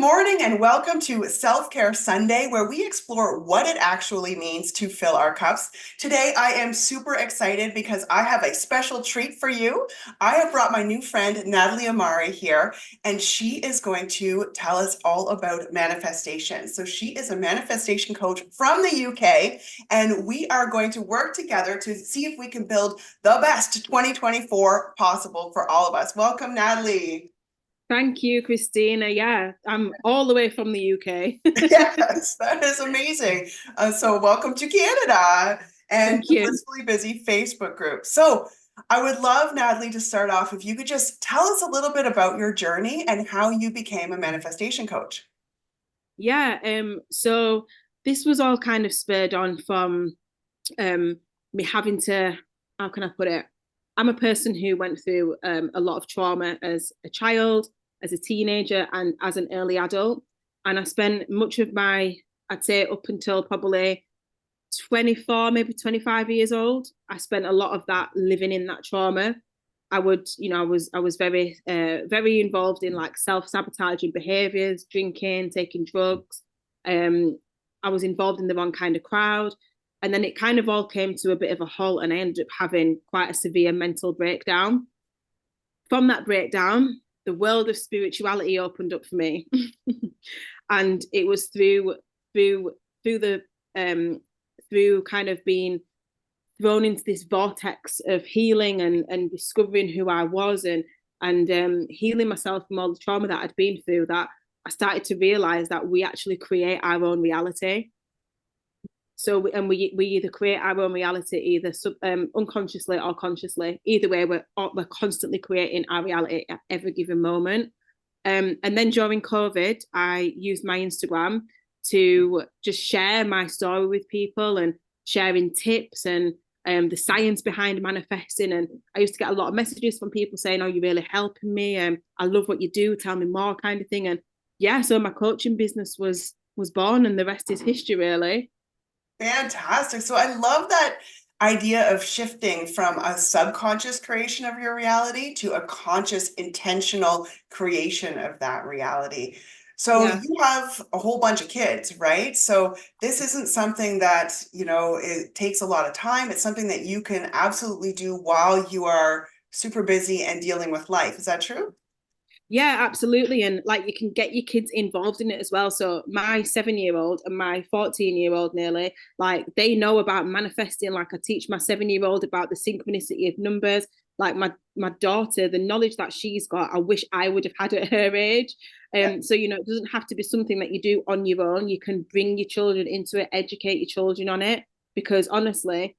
morning and welcome to Self-Care Sunday, where we explore what it actually means to fill our cups. Today, I am super excited because I have a special treat for you. I have brought my new friend, Natalie Amari, here, and she is going to tell us all about manifestation. So she is a manifestation coach from the UK, and we are going to work together to see if we can build the best 2024 possible for all of us. Welcome, Natalie. Thank you, Christina. Yeah, I'm all the way from the UK. Yes, that is amazing. So welcome to Canada and Thank the you. Blissfully Busy Facebook group. So I would love, Natalie, to start off if you could just tell us a little bit about your journey and how you became a manifestation coach. Yeah, so this was all kind of spurred on from me having to, how can I put it? I'm a person who went through a lot of trauma as a child, as a teenager, and as an early adult. And I spent much of my, I'd say up until probably 24, maybe 25 years old, I spent a lot of that living in that trauma. I was very, very involved in like self-sabotaging behaviors, drinking, taking drugs. I was involved in the wrong kind of crowd. And then it kind of all came to a bit of a halt, and I ended up having quite a severe mental breakdown. From that breakdown, the world of spirituality opened up for me. And it was through the through kind of being thrown into this vortex of healing and discovering who I was and healing myself from all the trauma that I'd been through, that I started to realize that we actually create our own reality. So we either create our own reality either unconsciously or consciously. Either way, we're constantly creating our reality at every given moment. And then during COVID, I used my Instagram to just share my story with people and sharing tips and the science behind manifesting. And I used to get a lot of messages from people saying, "Oh, you're really helping me. I love what you do. Tell me more," kind of thing. And yeah, so my coaching business was born, and the rest is history, really. Fantastic. So I love that idea of shifting from a subconscious creation of your reality to a conscious, intentional creation of that reality. So Yeah. you have a whole bunch of kids, right? So this isn't something that, it takes a lot of time. It's something that you can absolutely do while you are super busy and dealing with life. Is that true? Yeah, absolutely. And like you can get your kids involved in it as well. So my 7 year old and my 14-year old nearly, like they know about manifesting. Like I teach my 7 year old about the synchronicity of numbers. Like my daughter, the knowledge that she's got, I wish I would have had at her age. Yeah. So it doesn't have to be something that you do on your own. You can bring your children into it, educate your children on it. Because honestly,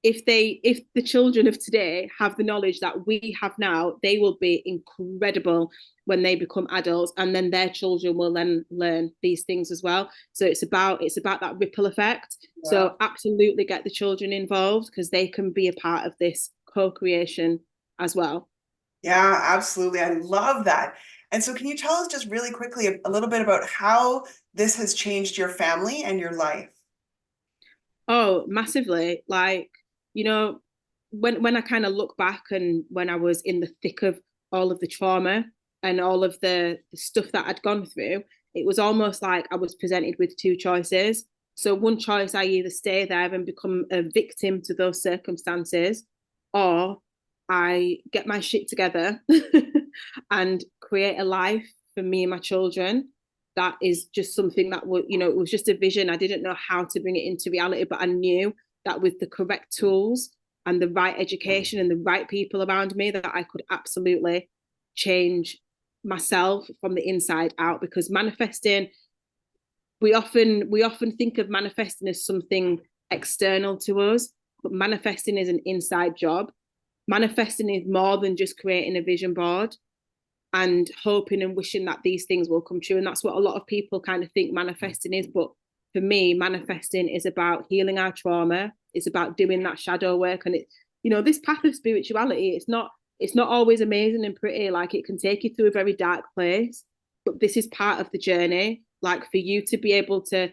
if the children of today have the knowledge that we have now, they will be incredible when they become adults, and then their children will then learn these things as well. So it's about that ripple effect. Yeah. So absolutely get the children involved because they can be a part of this co-creation as well. Yeah, absolutely. I love that. And so, can you tell us just really quickly a little bit about how this has changed your family and your life? Oh, massively. Like, you know, when I kind of look back and when I was in the thick of all of the trauma and all of the stuff that I'd gone through, it was almost like I was presented with two choices. So one choice, I either stay there and become a victim to those circumstances, or I get my shit together and create a life for me and my children. That is just something that would, it was just a vision. I didn't know how to bring it into reality, but I knew that with the correct tools and the right education and the right people around me, that I could absolutely change myself from the inside out. Because manifesting, we often think of manifesting as something external to us, but manifesting is an inside job. Manifesting is more than just creating a vision board and hoping and wishing that these things will come true. And that's what a lot of people kind of think manifesting is. But for me, manifesting is about healing our trauma. It's about doing that shadow work. And this path of spirituality, it's not always amazing and pretty. Like it can take you through a very dark place, but this is part of the journey. Like for you to be able to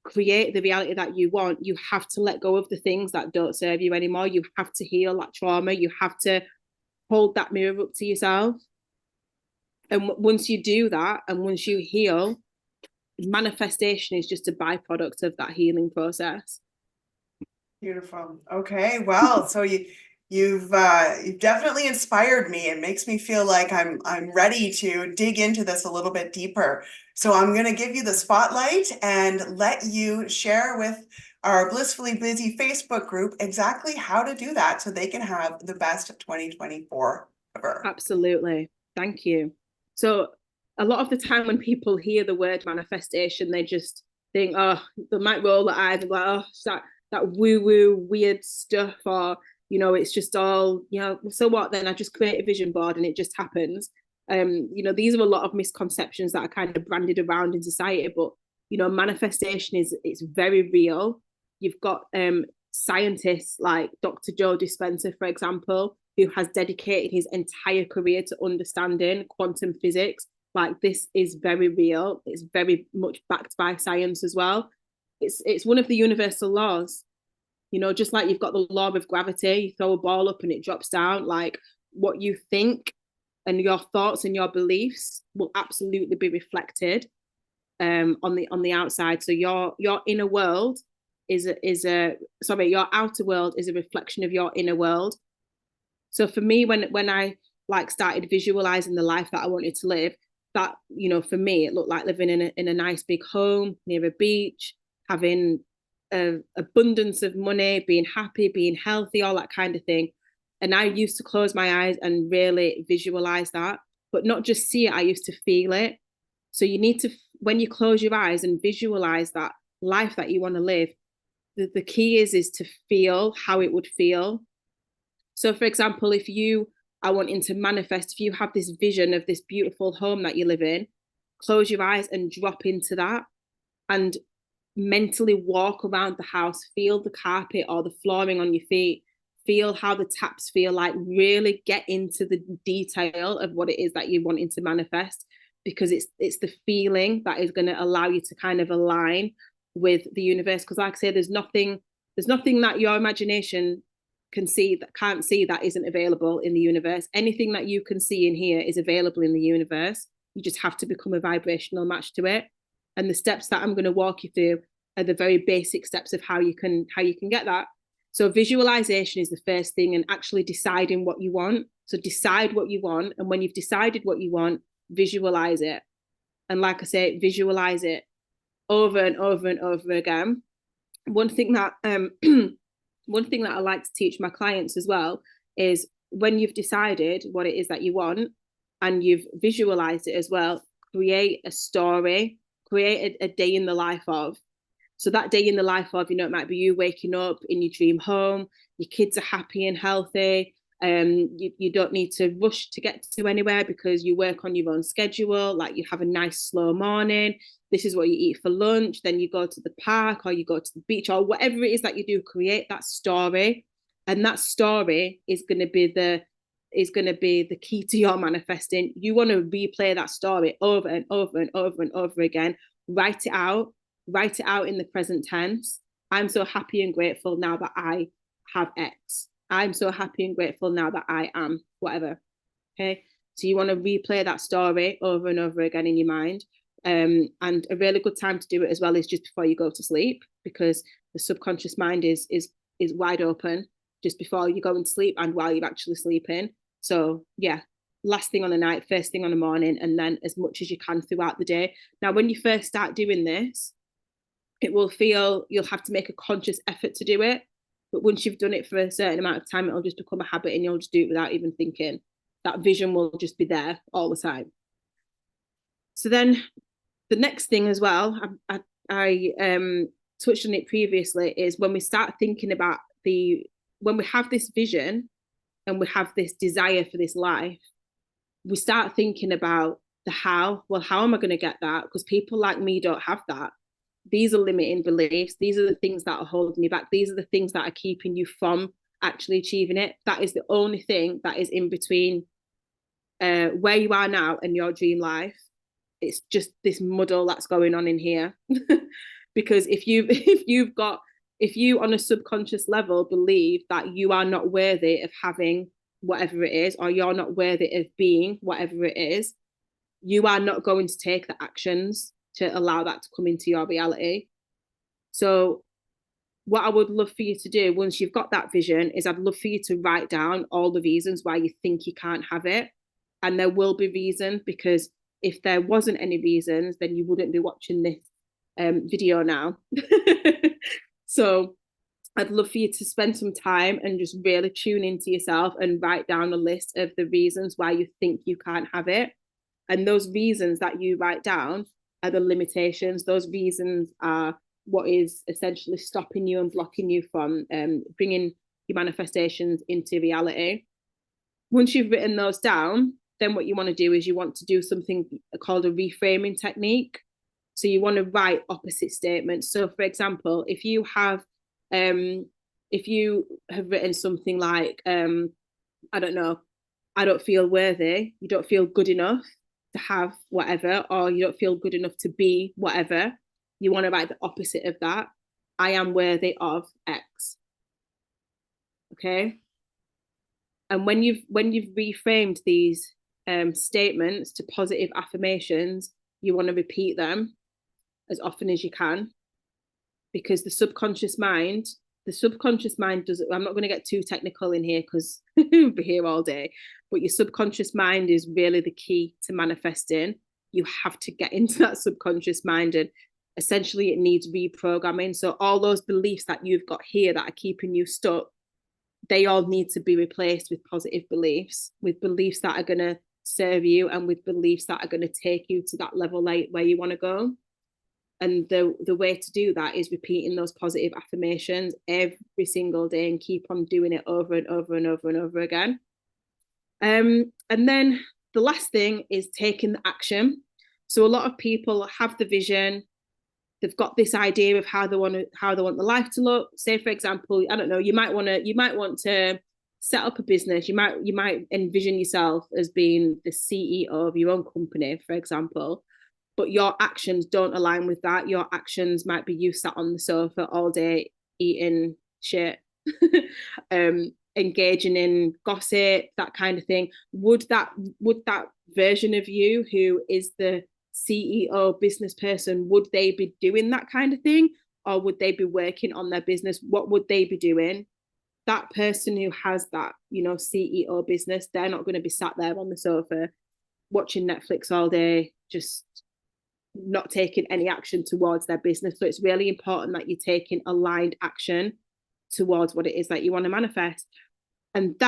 create the reality that you want, you have to let go of the things that don't serve you anymore. You have to heal that trauma. You have to hold that mirror up to yourself And once you do that, and once you heal, manifestation is just a byproduct of that healing process. Beautiful. Okay, well, so you've definitely inspired me. It makes me feel like I'm ready to dig into this a little bit deeper. So I'm going to give you the spotlight and let you share with our Blissfully Busy Facebook group exactly how to do that so they can have the best 2024 ever. Absolutely. Thank you. So a lot of the time when people hear the word manifestation, they just think, oh, they might roll their eyes and be like, oh, that woo-woo weird stuff, or it's just all, so what then? I just create a vision board and it just happens. These are a lot of misconceptions that are kind of branded around in society, but manifestation is, it's very real. You've got scientists like Dr. Joe Dispenza, for example, who has dedicated his entire career to understanding quantum physics. Like, this is very real. It's very much backed by science as well. It's one of the universal laws. Just like you've got the law of gravity, you throw a ball up and it drops down. Like, what you think and your thoughts and your beliefs will absolutely be reflected on the outside. So your inner world your outer world is a reflection of your inner world. So for me, when I like started visualizing the life that I wanted to live, that for me it looked like living in a nice big home near a beach, having an abundance of money, being happy, being healthy, all that kind of thing. And I used to close my eyes and really visualize that, but not just see it. I used to feel it. So you need to, when you close your eyes and visualize that life that you want to live, the key is to feel how it would feel. So, for example, if you are wanting to manifest, if you have this vision of this beautiful home that you live in, close your eyes and drop into that and mentally walk around the house, feel the carpet or the flooring on your feet, feel how the taps feel, like really get into the detail of what it is that you're wanting to manifest, because it's the feeling that is going to allow you to kind of align with the universe. Because like I say, there's nothing that your imagination can't see that isn't available in the universe. Anything that you can see in here is available in the universe. You just have to become a vibrational match to it. And the steps that I'm going to walk you through are the very basic steps of how you can get that. So visualization is the first thing, and actually deciding what you want. So decide what you want, and when you've decided what you want, visualize it. And like I say, visualize it over and over and over again. One thing that I like to teach my clients as well is, when you've decided what it is that you want and you've visualized it as well, create a story, create a day in the life of. So that day in the life of, it might be you waking up in your dream home, your kids are happy and healthy. You don't need to rush to get to anywhere because you work on your own schedule. Like, you have a nice slow morning. This is what you eat for lunch. Then you go to the park or you go to the beach or whatever it is that you do. Create that story, and that story is going to be the key to your manifesting. You want to replay that story over and over and over and over again. Write it out in the present tense. I'm so happy and grateful now that I have X. I'm so happy and grateful now that I am whatever. Okay. So you want to replay that story over and over again in your mind. And a really good time to do it as well is just before you go to sleep, because the subconscious mind is wide open just before you go to sleep and while you're actually sleeping. So yeah, last thing on the night, first thing on the morning, and then as much as you can throughout the day. Now, when you first start doing this, it will feel you'll have to make a conscious effort to do it. But once you've done it for a certain amount of time, it'll just become a habit and you'll just do it without even thinking. That vision will just be there all the time. So then the next thing as well, I touched on it previously, is when we start thinking about when we have this vision and we have this desire for this life, we start thinking about the how. Well, how am I going to get that? Because people like me don't have that. These are limiting beliefs. These are the things that are holding you back. These are the things that are keeping you from actually achieving it. That is the only thing that is in between where you are now and your dream life. It's just this muddle that's going on in here. Because if you on a subconscious level believe that you are not worthy of having whatever it is, or you're not worthy of being whatever it is, you are not going to take the actions to allow that to come into your reality. So what I would love for you to do once you've got that vision is I'd love for you to write down all the reasons why you think you can't have it. And there will be reasons, because if there wasn't any reasons, then you wouldn't be watching this video now. So I'd love for you to spend some time and just really tune into yourself and write down a list of the reasons why you think you can't have it. And those reasons that you write down are the limitations. Those reasons are what is essentially stopping you and blocking you from bringing your manifestations into reality. Once you've written those down, then what you want to do is you want to do something called a reframing technique. So you want to write opposite statements. So for example, if you have written something like I don't know, I don't feel worthy, you don't feel good enough to have whatever, or you don't feel good enough to be whatever, you want to write the opposite of that. I am worthy of X. Okay. And when you've reframed these statements to positive affirmations, you want to repeat them as often as you can, because the subconscious mind does, I'm not going to get too technical in here because we'll be here all day, but your subconscious mind is really the key to manifesting. You have to get into that subconscious mind, and essentially it needs reprogramming. So all those beliefs that you've got here that are keeping you stuck, they all need to be replaced with positive beliefs, with beliefs that are going to serve you, and with beliefs that are going to take you to that level where you want to go. And the way to do that is repeating those positive affirmations every single day and keep on doing it over and over and over and over again. And then the last thing is taking the action. So a lot of people have the vision, they've got this idea of how they want the life to look. Say, for example, I don't know, you might want to set up a business. You might envision yourself as being the CEO of your own company, for example, but your actions don't align with that. Your actions might be you sat on the sofa all day eating shit, engaging in gossip, that kind of thing. Would that version of you who is the CEO business person, would they be doing that kind of thing, or would they be working on their business? What would they be doing? That person who has that, CEO business, they're not going to be sat there on the sofa watching Netflix all day, just not taking any action towards their business. So it's really important that you're taking aligned action towards what it is that you want to manifest. And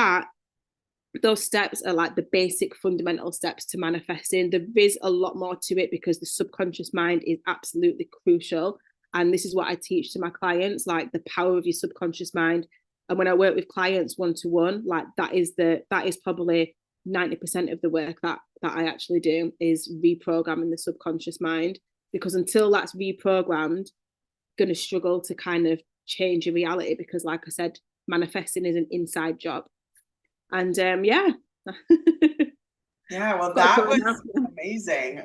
those steps are like the basic fundamental steps to manifesting. There is a lot more to it because the subconscious mind is absolutely crucial. And this is what I teach to my clients, like the power of your subconscious mind. And when I work with clients one-to-one, like that is probably 90% of the work that I actually do is reprogramming the subconscious mind, because until that's reprogrammed, going to struggle to kind of change your reality, because like I said, manifesting is an inside job. And yeah. Yeah, well, that was amazing.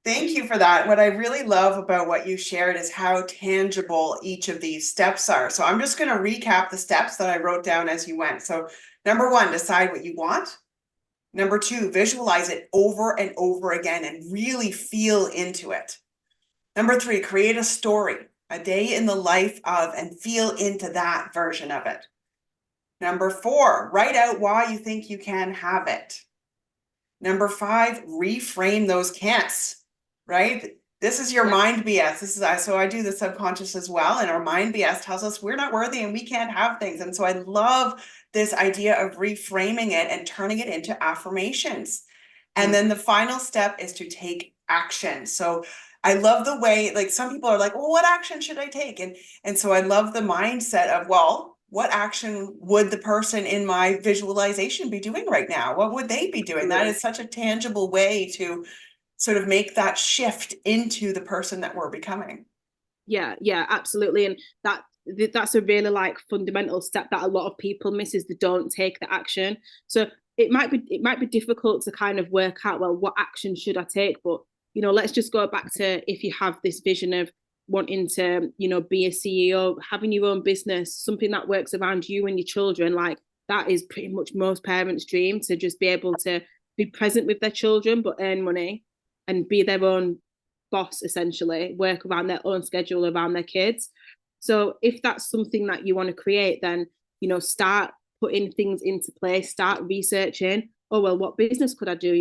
Thank you for that. What I really love about what you shared is how tangible each of these steps are. So I'm just going to recap the steps that I wrote down as you went. So number 1, decide what you want. Number 2, visualize it over and over again and really feel into it. Number 3, create a story, a day in the life of, and feel into that version of it. Number 4, write out why you think you can have it. Number 5, reframe those can'ts, right? This is your mind BS. So I do the subconscious as well. And our mind BS tells us we're not worthy and we can't have things. And so I love this idea of reframing it and turning it into affirmations. And then the final step is to take action. So I love the way, like, some people are like, well, what action should I take? And so I love the mindset of, well, what action would the person in my visualization be doing right now? What would they be doing? That is such a tangible way to sort of make that shift into the person that we're becoming. Yeah, absolutely. And that's a really like fundamental step that a lot of people miss, is they don't take the action. So it might be difficult to kind of work out, well, what action should I take? But let's just go back to, if you have this vision of wanting to be a CEO, having your own business, something that works around you and your children, like that is pretty much most parents' dream, to just be able to be present with their children, but earn money and be their own boss, essentially, work around their own schedule around their kids. So if that's something that you want to create, then, start putting things into place, start researching. Oh, well, what business could I do?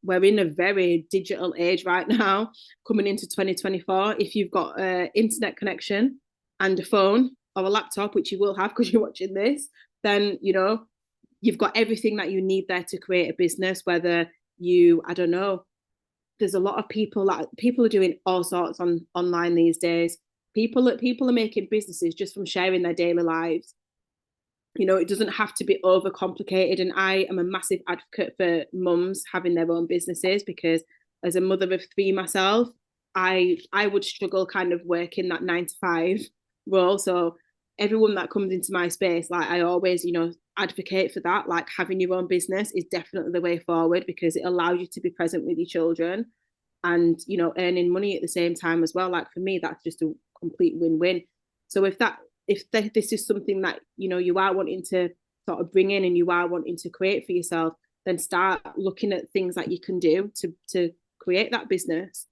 We're in a very digital age right now, coming into 2024. If you've got an internet connection and a phone or a laptop, which you will have because you're watching this, then, you've got everything that you need there to create a business, whether I don't know, there's a lot of people are doing all sorts online these days. People are making businesses just from sharing their daily lives. It doesn't have to be overcomplicated. And I am a massive advocate for mums having their own businesses, because as a mother of three myself, I would struggle kind of working that 9 to 5 role. So everyone that comes into my space, like, I always, advocate for that. Like, having your own business is definitely the way forward, because it allows you to be present with your children and, earning money at the same time as well. Like, for me, that's just a complete win-win. So if this is something that, you are wanting to sort of bring in and you are wanting to create for yourself, then start looking at things that you can do to create that business.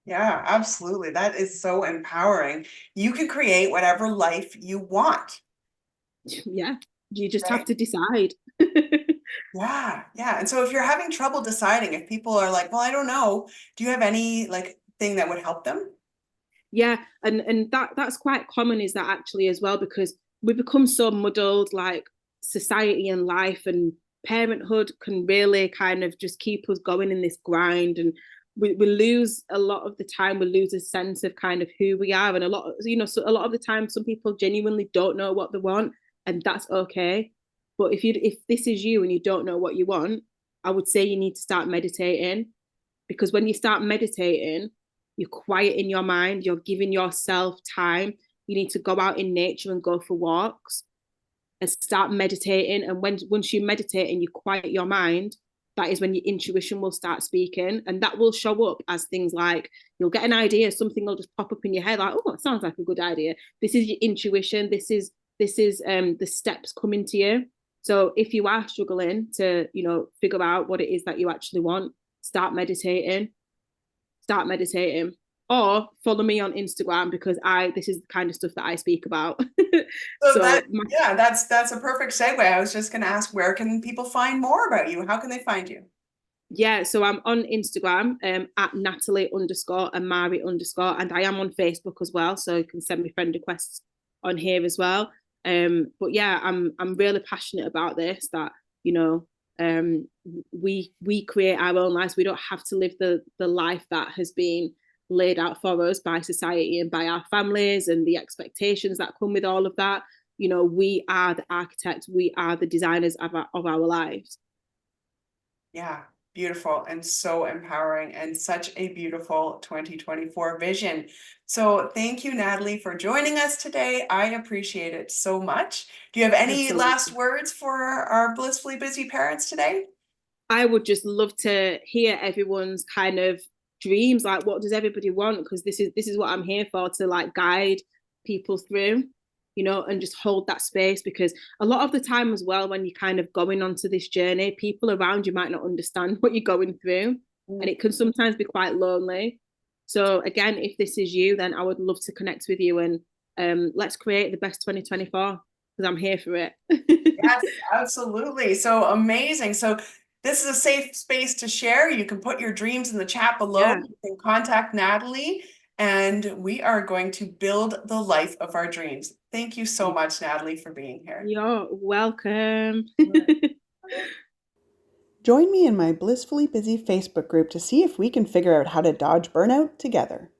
Yeah, absolutely. That is so empowering. You can create whatever life you want, Yeah, you just have right? to decide. Yeah, yeah. And so if you're having trouble deciding, if people are like, well, I don't know, do you have any like thing that would help them? Yeah, and that's quite common, is that actually as well, because we become so muddled. Like, society and life and parenthood can really kind of just keep us going in this grind, and we lose a lot of the time, we lose a sense of kind of who we are. And so a lot of the time some people genuinely don't know what they want, and that's okay. But if this is you and you don't know what you want, I would say you need to start meditating, because when you start meditating, you're quiet in your mind, you're giving yourself time. You need to go out in nature and go for walks and start meditating. And once you meditate and you quiet your mind, that is when your intuition will start speaking. And that will show up as things like, you'll get an idea, something will just pop up in your head, like, oh, it sounds like a good idea. This is your intuition. This is the steps coming to you. So if you are struggling to, figure out what it is that you actually want, start meditating. Start meditating. Or follow me on Instagram, because this is the kind of stuff that I speak about. So So yeah, that's a perfect segue. I was just going to ask, where can people find more about you? How can they find you? yeah, so I'm on Instagram at Natalie_Amari_, and I am on Facebook as well. So you can send me friend requests on here as well. But yeah, I'm really passionate about this. That, we create our own lives. We don't have to live the life that has been laid out for us by society and by our families and the expectations that come with all of that. We are the architects. We are the designers of our lives. Yeah, beautiful and so empowering, and such a beautiful 2024 vision. So thank you, Natalie, for joining us today. I appreciate it so much. Do you have any Absolutely. last words for our blissfully busy parents today? I would just love to hear everyone's kind of dreams. Like, what does everybody want? Because this is what I'm here for, to like guide people through, and just hold that space. Because a lot of the time as well, when you're kind of going onto this journey, people around you might not understand what you're going through, and it can sometimes be quite lonely. So again, if this is you, then I would love to connect with you, and let's create the best 2024, because I'm here for it. Yes, absolutely. So amazing. So this is a safe space to share. You can put your dreams in the chat below. Yeah. You can contact Natalie, and we are going to build the life of our dreams. Thank you so much, Natalie, for being here. You're welcome. Join me in my Blissfully Busy Facebook group to see if we can figure out how to dodge burnout together.